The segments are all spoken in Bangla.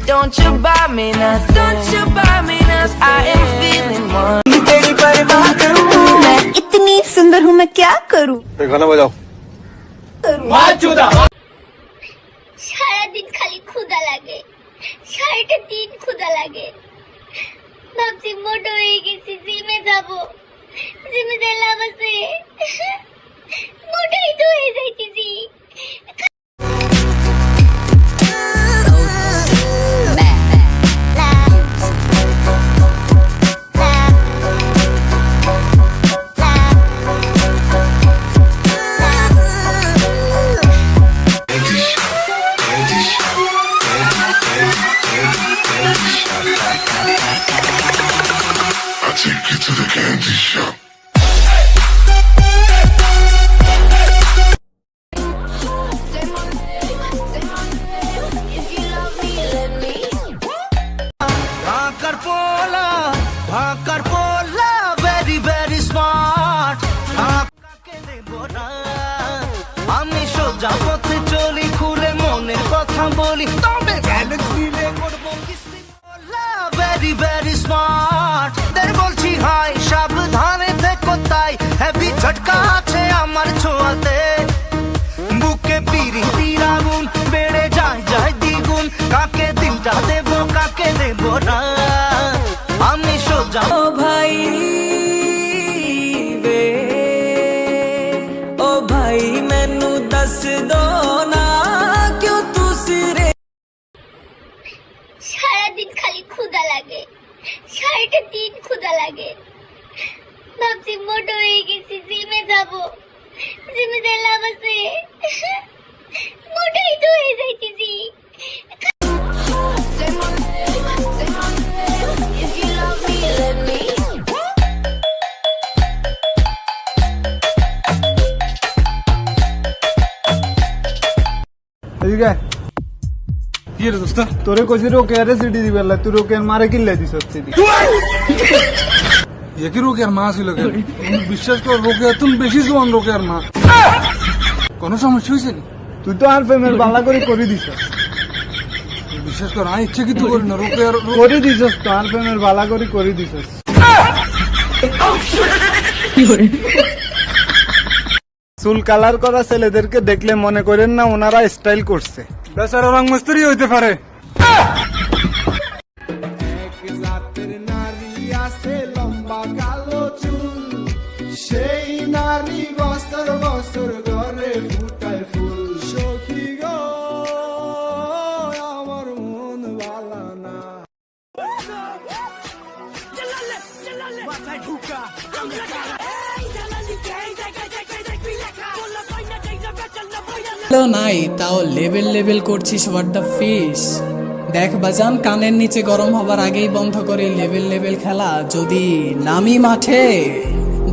don't you buy me nothing, don't you buy me nothing, I am feeling one. तेरी परवाह करूं मैं, इतनी सुंदर हूँ मैं क्या करूं। गाना बजाओ। সারাদিন খালি ক্ষুধা লাগে, সারাটা দিন ক্ষুধা লাগে। ভাবছি মোটো হয়ে গেছি, জিমে যাব, জিমে যাই লাভ আছে, মোটাই তো হয়ে যাইতেছি। Take you to the candy shop. Bhakar pola, very very smart. আমি সোজা পথে চলি, খুলে মনের কথা বলি, তবে ব্যালেন্স দিলে করবো কিস্তি। ভেরি ভেরি স্মার্ট, বলছি হাই সাবধানে থেকো, তাই হেভি ঝটকা আছে আমার ছোঁয়াতে। বুকে পিরিতির আগুন বেড়ে যায় যায় দ্বিগুণ, কাকে দিনটা দেব কাকে দেব না, আমি সোজা। ओ भाई वे, ओ भाई मैनू दस दो ना क्यों तू सिरे। সারাদিন খালি ক্ষুধা লাগে, সারাটা দিন ক্ষুধা লাগে। ভাবছি মোটো হয়ে গেছি, জিমে যাব, জিমে যাই লাভ আছে, মোটাই তো হয়ে যাইতেছি। If you love me, let me. এদিকে কি রে দোস্ত, তোরে কইছি রোকে আরে সিটি দিবেলা, তুই রোকে মারে কিল্লাই দিছ সিটি। একই রোকে আর মা ছিল কেন? বিশ্বাস কর, রোকে তুমি বেশি জোয়ান, রোকে আর মা কোনো সমস্যা হয়েছে নি? তুই তো আর প্রেমের বালা করে দিছ। বিশ্বাস কর, আমি ইচ্ছে কিন্তু করি না, রোকে আর করে দিছ তো, আর প্রেমের বালা করে দিছ। চুল কালার করা ছেলেদেরকে দেখলে মনে করেন না ওনারা স্টাইল করছে, বেচারা রং মিস্ত্রি হইতে পারে। লম্বা কালো চুল, সেই নারী বস্তর বস্তর ঘরে ফুটায় ফুল। সখী গো আমার মন ভালা না। নাই তাও লেভেল লেভেল করছিস, হোয়াট দ্য ফিশ। দেখ বাজান, কানের নিচে গরম হবার আগেই বন্ধ করে লেভেল লেভেল খেলা। যদি নামি মাঠে,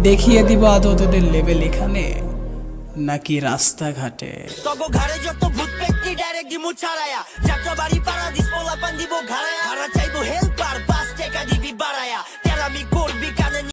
দেখিয়ে দিব আদৌ তোদের লেভেল এখানে নাকি রাস্তাঘাটে। তগো ঘাড়ে যত ভূত পেট্টি ডাইরেক্ট দিমু ছাড়ায়া, যাত্রা বাড়ি পাড়া দিস পোলা পান দিব ঘাড়ায়া, ভাড়া চাইবো হেল্পার, 5 টাকা দিবি বাড়ায়া, তেরামি করবি কানে।